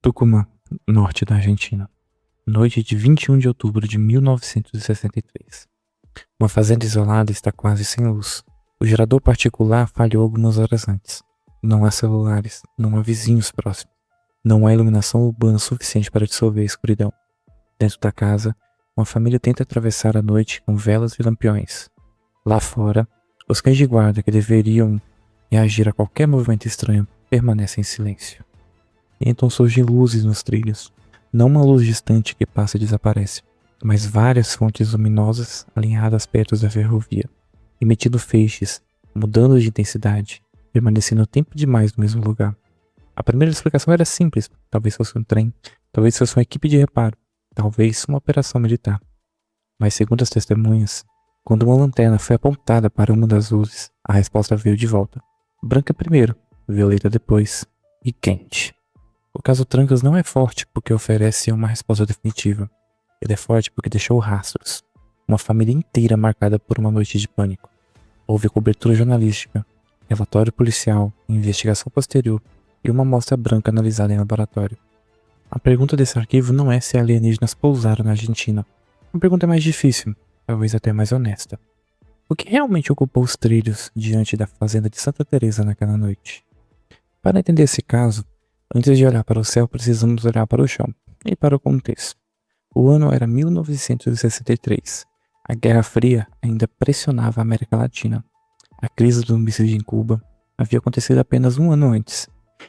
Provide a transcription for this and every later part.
Tucumã, norte da Argentina. Noite de 21 de outubro de 1963. Uma fazenda isolada está quase sem luz. O gerador particular falhou algumas horas antes. Não há celulares, não há vizinhos próximos. Não há iluminação urbana suficiente para dissolver a escuridão. Dentro da casa, uma família tenta atravessar a noite com velas e lampiões. Lá fora, os cães de guarda que deveriam reagir a qualquer movimento estranho permanecem em silêncio. Então surgem luzes nos trilhos. Não uma luz distante que passa e desaparece, mas várias fontes luminosas alinhadas perto da ferrovia, emitindo feixes, mudando de intensidade, permanecendo tempo demais no mesmo lugar. A primeira explicação era simples, talvez fosse um trem, talvez fosse uma equipe de reparo, talvez uma operação militar. Mas segundo as testemunhas, quando uma lanterna foi apontada para uma das luzes, a resposta veio de volta. Branca primeiro, violeta depois, e quente. O caso Trancas não é forte porque oferece uma resposta definitiva. Ele é forte porque deixou rastros. Uma família inteira marcada por uma noite de pânico. Houve cobertura jornalística, relatório policial, investigação posterior e uma amostra branca analisada em laboratório. A pergunta desse arquivo não é se alienígenas pousaram na Argentina. A pergunta é mais difícil, talvez até mais honesta. O que realmente ocupou os trilhos diante da fazenda de Santa Teresa naquela noite? Para entender esse caso, antes de olhar para o céu, precisamos olhar para o chão e para o contexto. O ano era 1963. A Guerra Fria ainda pressionava a América Latina. A crise do míssil em Cuba havia acontecido apenas um ano antes.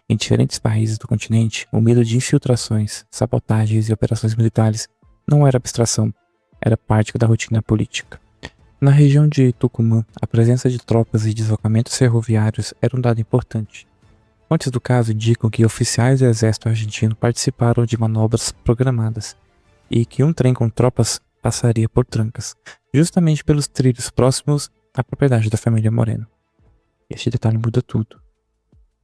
Em diferentes países do continente, o medo de infiltrações, sabotagens e operações militares não era abstração, era parte da rotina política. Na região de Tucumã, a presença de tropas e deslocamentos ferroviários era um dado importante. Fontes do caso indicam que oficiais do exército argentino participaram de manobras programadas e que um trem com tropas passaria por Trancas, justamente pelos trilhos próximos à propriedade da família Moreno. Este detalhe muda tudo,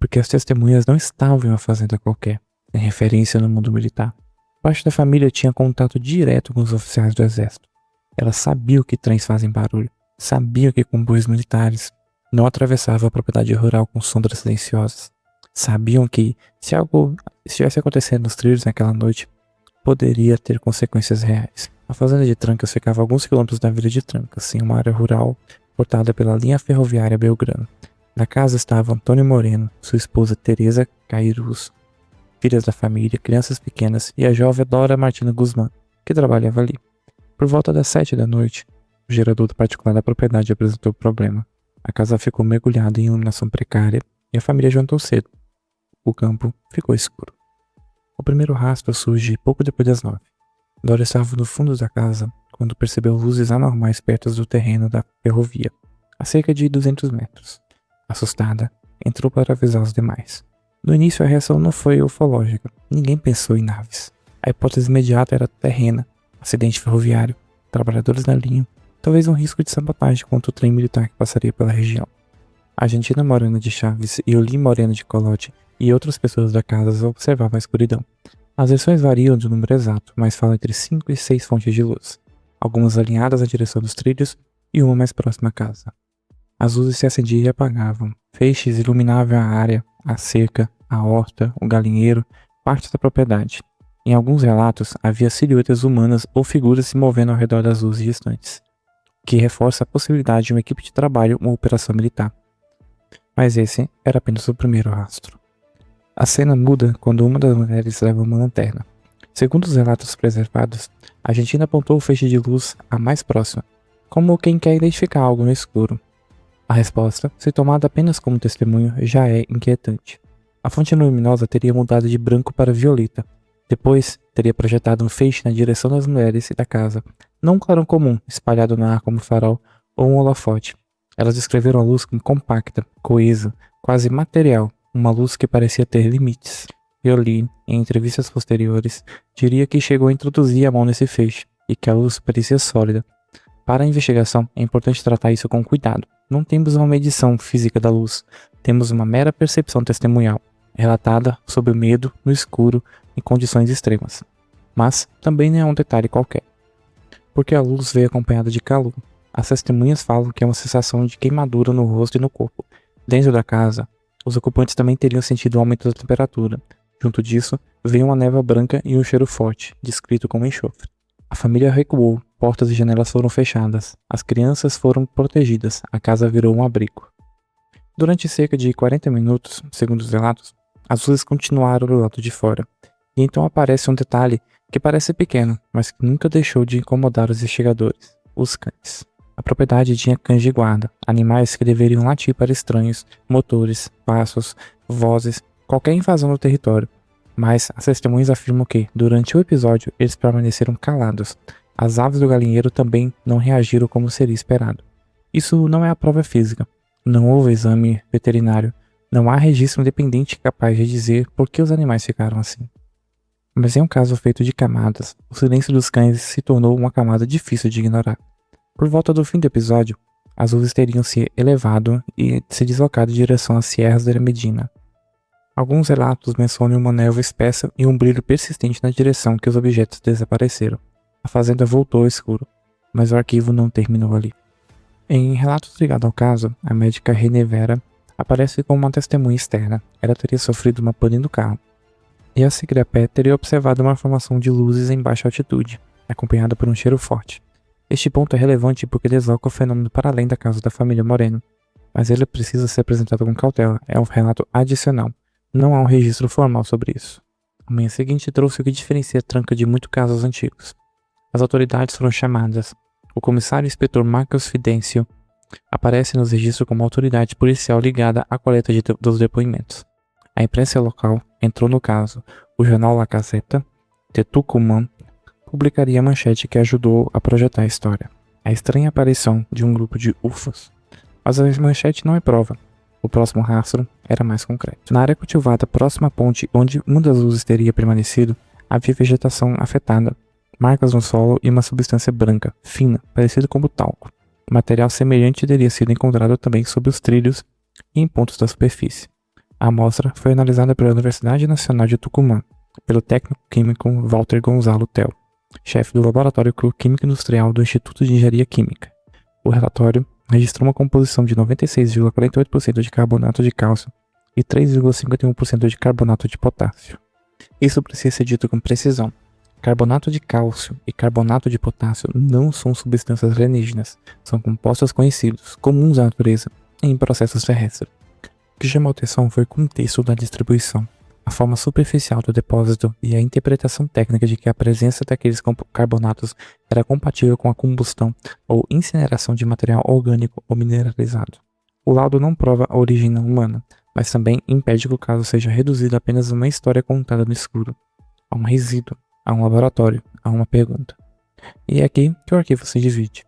porque as testemunhas não estavam em uma fazenda qualquer, sem referência no mundo militar. Parte da família tinha contato direto com os oficiais do exército. Elas sabiam que trens fazem barulho, sabiam que comboios militares não atravessavam a propriedade rural com sombras silenciosas. Sabiam que, se algo estivesse acontecendo nos trilhos naquela noite, poderia ter consequências reais. A fazenda de Trancas ficava a alguns quilômetros da vila de Trancas, em uma área rural cortada pela linha ferroviária Belgrano. Na casa estavam Antônio Moreno, sua esposa Teresa Cairuz, filhas da família, crianças pequenas e a jovem Dora Martina Guzmán, que trabalhava ali. Por volta das 7 da noite, o gerador particular da propriedade apresentou problema. A casa ficou mergulhada em iluminação precária e a família jantou cedo. O campo ficou escuro. O primeiro rastro surge pouco depois das 9. Dora estava no fundo da casa quando percebeu luzes anormais perto do terreno da ferrovia, a cerca de 200 metros. Assustada, entrou para avisar os demais. No início a reação não foi ufológica, ninguém pensou em naves. A hipótese imediata era terrena, acidente ferroviário, trabalhadores na linha, talvez um risco de sabotagem contra o trem militar que passaria pela região. A Argentina Morena de Chaves e Olim Moreno de Colote e outras pessoas da casa observavam a escuridão. As versões variam de um número exato, mas falam entre 5 e 6 fontes de luz, algumas alinhadas na direção dos trilhos e uma mais próxima à casa. As luzes se acendiam e apagavam, feixes iluminavam a área, a cerca, a horta, o galinheiro, partes da propriedade. Em alguns relatos, havia silhuetas humanas ou figuras se movendo ao redor das luzes distantes, o que reforça a possibilidade de uma equipe de trabalho ou operação militar. Mas esse era apenas o primeiro rastro. A cena muda quando uma das mulheres leva uma lanterna. Segundo os relatos preservados, a Argentina apontou o feixe de luz à mais próxima, como quem quer identificar algo no escuro. A resposta, se tomada apenas como testemunho, já é inquietante. A fonte luminosa teria mudado de branco para violeta. Depois, teria projetado um feixe na direção das mulheres e da casa, não um clarão comum, espalhado no ar como farol ou um holofote. Elas descreveram a luz como compacta, coesa, quase material, uma luz que parecia ter limites. Violin, em entrevistas posteriores, diria que chegou a introduzir a mão nesse feixe e que a luz parecia sólida. Para a investigação, é importante tratar isso com cuidado. Não temos uma medição física da luz, temos uma mera percepção testemunhal, relatada sob o medo, no escuro, em condições extremas. Mas também não é um detalhe qualquer, porque a luz veio acompanhada de calor. As testemunhas falam que é uma sensação de queimadura no rosto e no corpo. Dentro da casa, os ocupantes também teriam sentido um aumento da temperatura. Junto disso, veio uma névoa branca e um cheiro forte, descrito como enxofre. A família recuou, portas e janelas foram fechadas, as crianças foram protegidas, a casa virou um abrigo. Durante cerca de 40 minutos, segundo os relatos, as luzes continuaram do lado de fora, e então aparece um detalhe que parece pequeno, mas que nunca deixou de incomodar os investigadores: os cães. A propriedade tinha cães de guarda, animais que deveriam latir para estranhos, motores, passos, vozes, qualquer invasão do território. Mas as testemunhas afirmam que, durante o episódio, eles permaneceram calados. As aves do galinheiro também não reagiram como seria esperado. Isso não é a prova física. Não houve exame veterinário. Não há registro independente capaz de dizer por que os animais ficaram assim. Mas em um caso feito de camadas, o silêncio dos cães se tornou uma camada difícil de ignorar. Por volta do fim do episódio, as luzes teriam se elevado e se deslocado em direção às Sierras de Medina. Alguns relatos mencionam uma névoa espessa e um brilho persistente na direção que os objetos desapareceram. A fazenda voltou ao escuro, mas o arquivo não terminou ali. Em relatos ligados ao caso, a médica René Vera aparece como uma testemunha externa. Ela teria sofrido uma pane no carro, e a seguir a pé teria observado uma formação de luzes em baixa altitude, acompanhada por um cheiro forte. Este ponto é relevante porque desloca o fenômeno para além da casa da família Moreno, mas ele precisa ser apresentado com cautela, é um relato adicional. Não há um registro formal sobre isso. A manhã seguinte trouxe o que diferencia a tranca de muitos casos antigos. As autoridades foram chamadas. O comissário inspetor Marcos Fidencio aparece nos registros como autoridade policial ligada à coleta dos depoimentos. A imprensa local entrou no caso. O jornal La Gaceta de Tucumã publicaria a manchete que ajudou a projetar a história: a estranha aparição de um grupo de UFOs. Mas a manchete não é prova. O próximo rastro era mais concreto. Na área cultivada próxima à ponte onde uma das luzes teria permanecido, havia vegetação afetada, marcas no solo e uma substância branca, fina, parecida com talco. Material semelhante teria sido encontrado também sob os trilhos e em pontos da superfície. A amostra foi analisada pela Universidade Nacional de Tucumã, pelo técnico químico Walter Gonzalo Tel, chefe do Laboratório Químico Industrial do Instituto de Engenharia Química. O relatório registrou uma composição de 96,48% de carbonato de cálcio e 3,51% de carbonato de potássio. Isso precisa ser dito com precisão. Carbonato de cálcio e carbonato de potássio não são substâncias alienígenas, são compostos conhecidos, comuns à natureza, em processos terrestres. O que chamou atenção foi o contexto da distribuição, a forma superficial do depósito e a interpretação técnica de que a presença daqueles carbonatos era compatível com a combustão ou incineração de material orgânico ou mineralizado. O laudo não prova a origem não humana, mas também impede que o caso seja reduzido a apenas uma história contada no escuro, a um resíduo, a um laboratório, a uma pergunta. E é aqui que o arquivo se divide.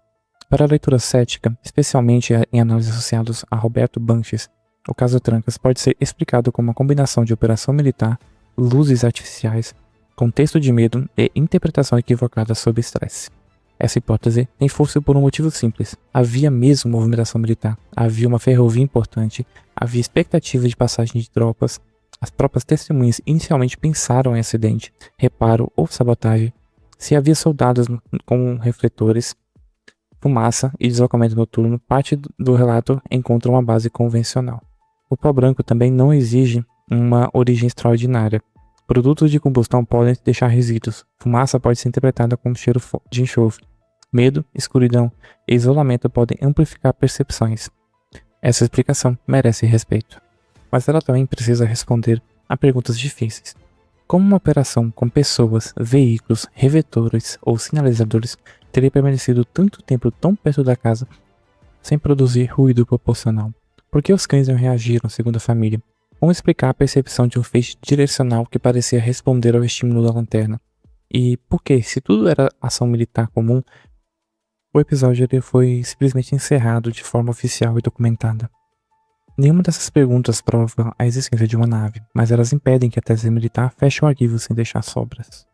Para a leitura cética, especialmente em análises associadas a Roberto Banches, o caso Trancas pode ser explicado como uma combinação de operação militar, luzes artificiais, contexto de medo e interpretação equivocada sob estresse. Essa hipótese tem força por um motivo simples. Havia mesmo movimentação militar, havia uma ferrovia importante, havia expectativa de passagem de tropas. As próprias testemunhas inicialmente pensaram em acidente, reparo ou sabotagem. Se havia soldados com refletores, fumaça e deslocamento noturno, parte do relato encontra uma base convencional. O pó branco também não exige uma origem extraordinária. Produtos de combustão podem deixar resíduos. Fumaça pode ser interpretada como cheiro de enxofre. Medo, escuridão e isolamento podem amplificar percepções. Essa explicação merece respeito. Mas ela também precisa responder a perguntas difíceis. Como uma operação com pessoas, veículos, revetores ou sinalizadores teria permanecido tanto tempo tão perto da casa sem produzir ruído proporcional? Por que os cães não reagiram, segundo a família? Como explicar a percepção de um feixe direcional que parecia responder ao estímulo da lanterna? E por que, se tudo era ação militar comum, o episódio foi simplesmente encerrado de forma oficial e documentada? Nenhuma dessas perguntas prova a existência de uma nave, mas elas impedem que a tese militar feche o arquivo sem deixar sobras.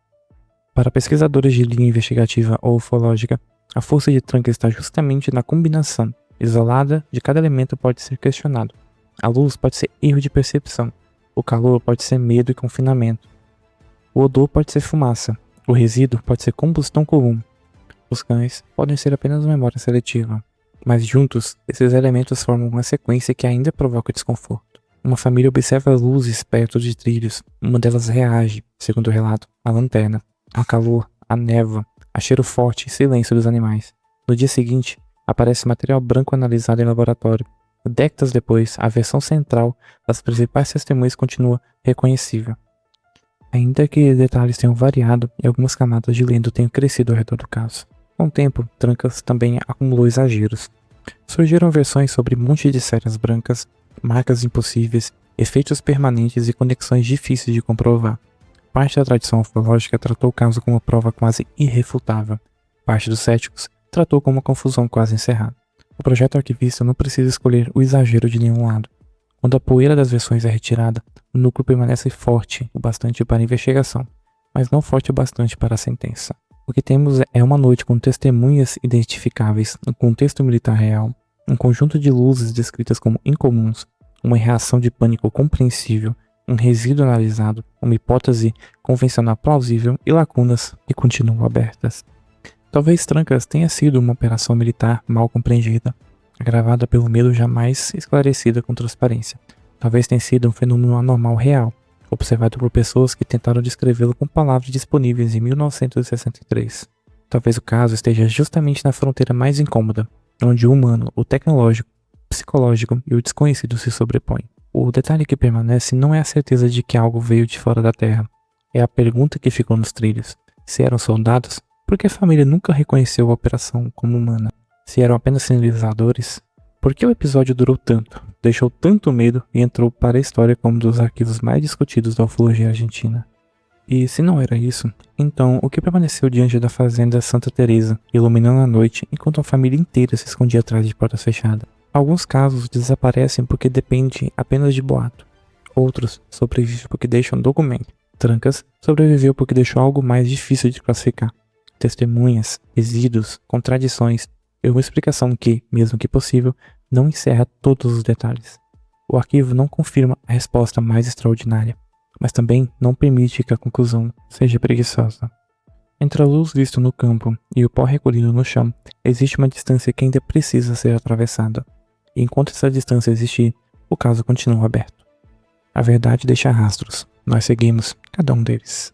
Para pesquisadores de linha investigativa ou ufológica, a força de tranca está justamente na combinação isolada de cada elemento pode ser questionado. A luz pode ser erro de percepção, o calor pode ser medo e confinamento, o odor pode ser fumaça, o resíduo pode ser combustão comum. Os cães podem ser apenas uma memória seletiva, mas juntos, esses elementos formam uma sequência que ainda provoca desconforto. Uma família observa luzes perto de trilhos. Uma delas reage, segundo o relato, à lanterna, ao calor, à névoa, a cheiro forte e silêncio dos animais. No dia seguinte, aparece material branco analisado em laboratório. Décadas depois, a versão central das principais testemunhas continua reconhecível. Ainda que detalhes tenham variado e algumas camadas de lenda tenham crescido ao redor do caso. Com o tempo, Trancas também acumulou exageros. Surgiram versões sobre monte de séries brancas, marcas impossíveis, efeitos permanentes e conexões difíceis de comprovar. Parte da tradição ufológica tratou o caso como prova quase irrefutável. Parte dos céticos tratou como uma confusão quase encerrada. O projeto arquivista não precisa escolher o exagero de nenhum lado. Quando a poeira das versões é retirada, o núcleo permanece forte o bastante para a investigação, mas não forte o bastante para a sentença. O que temos é uma noite com testemunhas identificáveis no contexto militar real, um conjunto de luzes descritas como incomuns, uma reação de pânico compreensível, um resíduo analisado, uma hipótese convencional plausível e lacunas que continuam abertas. Talvez Trancas tenha sido uma operação militar mal compreendida, agravada pelo medo jamais esclarecida com transparência. Talvez tenha sido um fenômeno anormal real, observado por pessoas que tentaram descrevê-lo com palavras disponíveis em 1963. Talvez o caso esteja justamente na fronteira mais incômoda, onde o humano, o tecnológico, o psicológico e o desconhecido se sobrepõem. O detalhe que permanece não é a certeza de que algo veio de fora da Terra. É a pergunta que ficou nos trilhos. Se eram soldados, por que a família nunca reconheceu a operação como humana? Se eram apenas sinalizadores, por que o episódio durou tanto, deixou tanto medo e entrou para a história como um dos arquivos mais discutidos da ufologia argentina? E se não era isso, então o que permaneceu diante da fazenda Santa Teresa, iluminando a noite enquanto a família inteira se escondia atrás de portas fechadas? Alguns casos desaparecem porque dependem apenas de boato. Outros sobrevivem porque deixam documento. Trancas sobreviveu porque deixou algo mais difícil de classificar. Testemunhas, resíduos, contradições e uma explicação que, mesmo que possível, não encerra todos os detalhes. O arquivo não confirma a resposta mais extraordinária, mas também não permite que a conclusão seja preguiçosa. Entre a luz vista no campo e o pó recolhido no chão, existe uma distância que ainda precisa ser atravessada. E enquanto essa distância existir, o caso continua aberto. A verdade deixa rastros. Nós seguimos cada um deles.